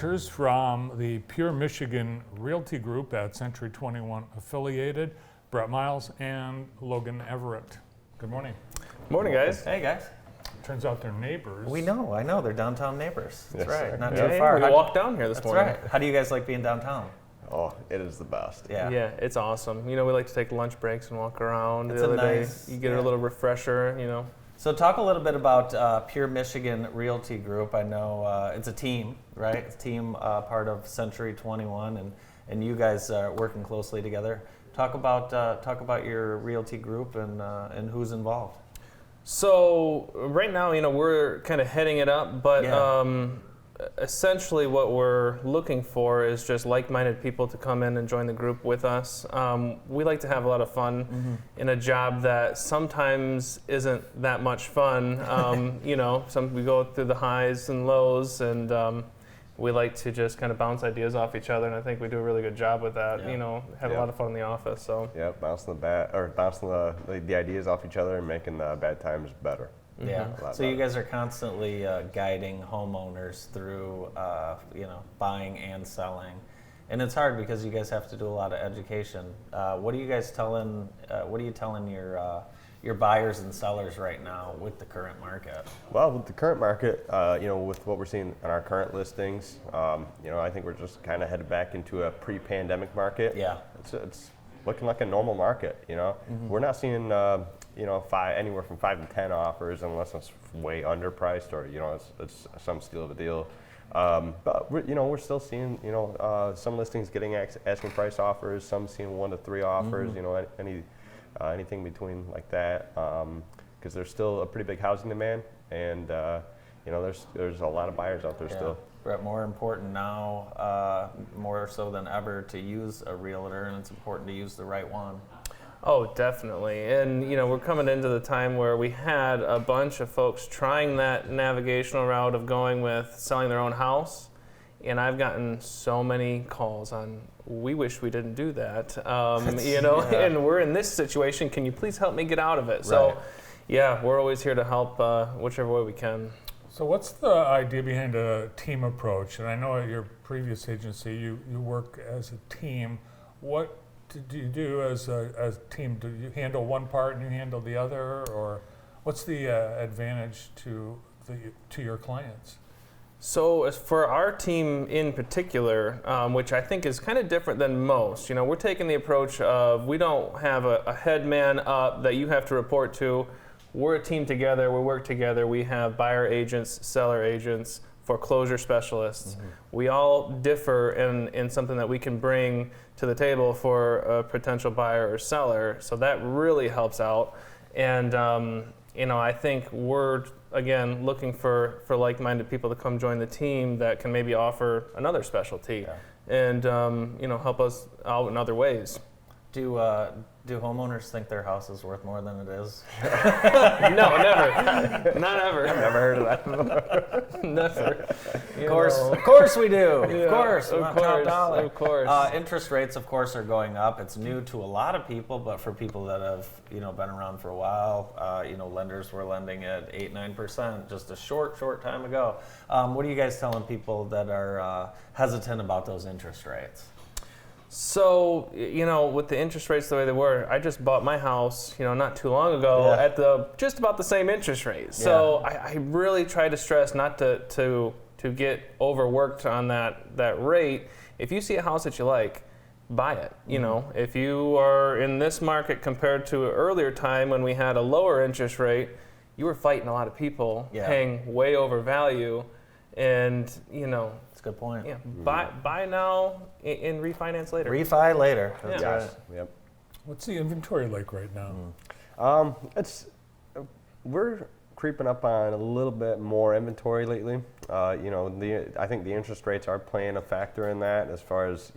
Realtors from the Pure Michigan Realty Group at Century 21 affiliated, Brett Miles and Logan Everett. Good morning. Morning, guys. Hey, guys. Turns out they're neighbors. I know. They're downtown neighbors. That's right. Not Yeah, too far. we walked down here this morning. That's right. How do you guys like being downtown? Oh, it is the best. Yeah, it's awesome. You know, we like to take lunch breaks and walk around. It's the other nice, day, you get a little refresher, you know. So talk a little bit about Pure Michigan Realty Group. I know it's a team, right? It's a team part of Century 21, and you guys are working closely together. Talk about your realty group and who's involved. So right now, you know, we're kind of heading it up, but essentially what we're looking for is just like-minded people to come in and join the group with us. We like to have a lot of fun in a job that sometimes isn't that much fun. You know, we go through the highs and lows, and we like to just kind of bounce ideas off each other, and I think we do a really good job with that. You know, have a lot of fun in the office. So bouncing the ideas off each other and making the bad times better. Yeah. So you guys are constantly guiding homeowners through, buying and selling, and it's hard because you guys have to do a lot of education. What are you guys telling? What are you telling your buyers and sellers right now with the current market? Well, with the current market, with what we're seeing on our current listings, I think we're just kind of headed back into a pre-pandemic market. Yeah. It's looking like a normal market. You know, we're not seeing anywhere from 5 to 10 offers unless it's way underpriced or it's some steal of a deal. But we're still seeing some listings getting asking price offers, some seeing 1 to 3 offers. Anything between like that, because there's still a pretty big housing demand, and there's a lot of buyers out there still. Brett, more important now, more so than ever, to use a realtor, and it's important to use the right one. Oh, definitely. And, we're coming into the time where we had a bunch of folks trying that navigational route of going with selling their own house. And I've gotten so many calls on, we wish we didn't do that, and we're in this situation. Can you please help me get out of it? Right. So, we're always here to help whichever way we can. So what's the idea behind a team approach? And I know at your previous agency, you work as a team. What do you do as a team? Do you handle one part and you handle the other, or what's the advantage to your clients? So as for our team in particular, which I think is kind of different than most, we're taking the approach of we don't have a head man up that you have to report to. We're a team together. We work together. We have buyer agents, seller agents, foreclosure specialists. We all differ in something that we can bring to the table for a potential buyer or seller. So that really helps out. And I think we're again looking for like-minded people to come join the team that can maybe offer another specialty and help us out in other ways. Do homeowners think their house is worth more than it is? No, never. Not ever. Never heard of that. Never. Of course we do. Yeah, of course. Top dollar. Of course. Interest rates, of course, are going up. It's new to a lot of people, but for people that have been around for a while, lenders were lending at 8-9% just a short time ago. What are you guys telling people that are hesitant about those interest rates? So, with the interest rates the way they were, I just bought my house, not too long ago at just about the same interest rate. So I really try to stress not to get overworked on that rate. If you see a house that you like, buy it. If you are in this market compared to an earlier time when we had a lower interest rate, you were fighting a lot of people paying way over value. And, That's a good point. Yeah, buy now and refinance later. Refi later. That's right. Yep. What's the inventory like right now? We're creeping up on a little bit more inventory lately. I think the interest rates are playing a factor in that as far as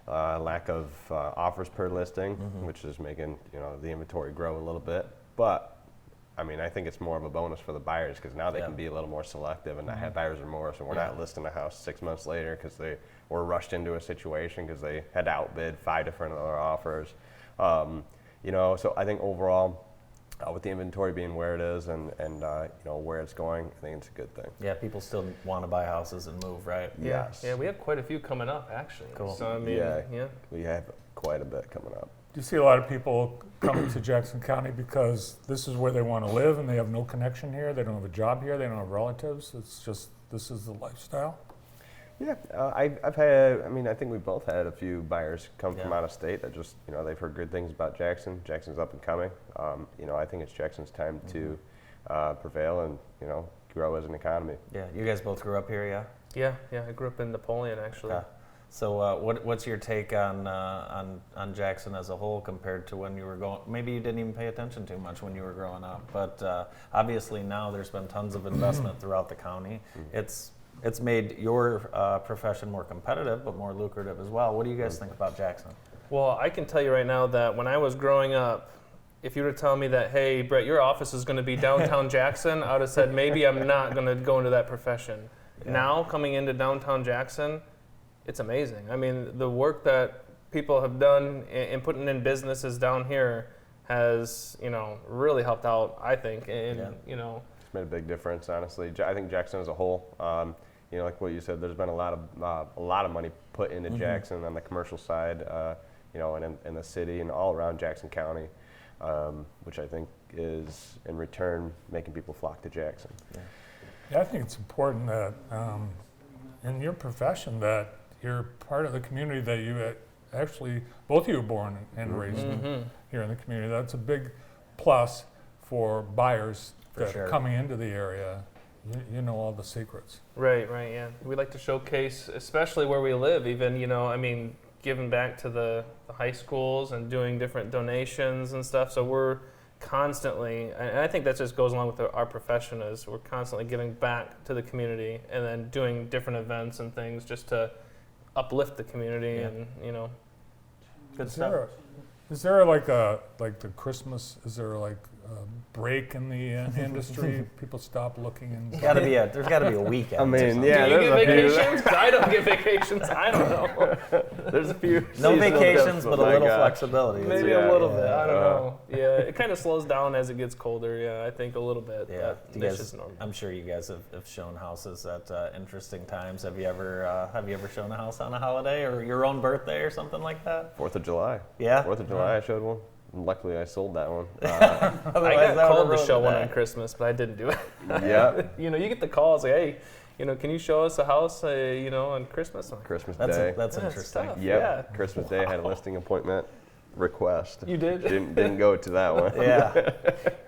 lack of offers per listing, which is making the inventory grow a little bit. But I think it's more of a bonus for the buyers because now they can be a little more selective and not have buyer's remorse, and we're not listing a house 6 months later because they were rushed into a situation because they had to outbid 5 different other offers. So I think overall, with the inventory being where it is and where it's going, I think it's a good thing. Yeah, people still want to buy houses and move, right? Yes. Yeah, we have quite a few coming up, actually. Cool. So, I mean, Yeah. We have quite a bit coming up. Do you see a lot of people coming to Jackson County because this is where they want to live and they have no connection here? They don't have a job here. They don't have relatives. It's just, this is the lifestyle. Yeah, I've had. I mean, I think we both had a few buyers come from Yeah. out of state that just, they've heard good things about Jackson. Jackson's up and coming. I think it's Jackson's time to prevail and grow as an economy. Yeah, you guys both grew up here, yeah? yeah, I grew up in Napoleon, actually. Yeah. So what's your take on Jackson as a whole compared to when you were going? Maybe you didn't even pay attention too much when you were growing up, but obviously now there's been tons of investment throughout the county. It's made your profession more competitive, but more lucrative as well. What do you guys think about Jackson? Well, I can tell you right now that when I was growing up, if you were to tell me that, hey, Brett, your office is going to be downtown Jackson, I would have said maybe I'm not going to go into that profession. Yeah. Now, coming into downtown Jackson, it's amazing. I mean, the work that people have done in putting in businesses down here has, really helped out, I think. And, It's made a big difference, honestly. I think Jackson as a whole, like what you said, there's been a lot of money put into Jackson on the commercial side, and in the city and all around Jackson County, which I think is in return making people flock to Jackson. Yeah, I think it's important that in your profession that you're part of the community that you actually, both of you were born and raised here in the community. That's a big plus for buyers that are coming into the area. You know all the secrets. Right, yeah. We like to showcase, especially where we live, even, giving back to the high schools and doing different donations and stuff. So we're constantly, and I think that just goes along with our profession, is we're constantly giving back to the community and then doing different events and things just to uplift the community and, Good stuff. Is there like the Christmas, is there like a break in the industry? People stop looking and... There's got to be a weekend. I mean, Do yeah, you there's get vacations? 'Cause I don't get vacations. I don't know. There's a few. No seasonal vacations, dips, but a my little gosh. flexibility. Maybe Yeah, a little yeah. bit. I don't know. Yeah, it kind of slows down as it gets colder. Yeah, I think a little bit. Yeah, But you that's guys, just normal. I'm sure you guys have shown houses at interesting times. Have you ever shown a house on a holiday or your own birthday or something like that? 4th of July. Yeah. 4th of July, I showed one. Luckily, I sold that one. I got called to show one on Christmas, but I didn't do it. Yeah. You get the calls like, hey, can you show us a house, on Christmas? I'm like, Christmas That's Day. that's interesting. tough. Yep. Yeah. Christmas Day, I had a listing appointment request. You did? Didn't go to that one. Yeah.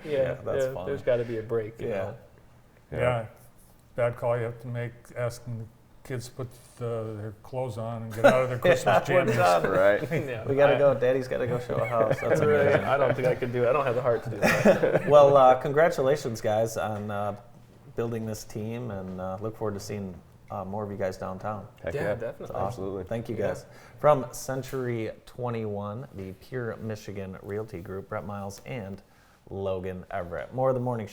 Yeah, that's funny. There's got to be a break. You know? Yeah. Bad call you have to make asking the kids to put their clothes on and get out of their Christmas jammies. Right. Yeah. We gotta go. Daddy's gotta go show a house. That's amazing. I don't think I could do it. I don't have the heart to do that. Well, congratulations, guys, on building this team, and look forward to seeing more of you guys downtown. Heck Yeah, yeah. definitely. Absolutely. Thank you, guys. From Century 21, the Pure Michigan Realty Group, Brett Miles and Logan Everett. More of the morning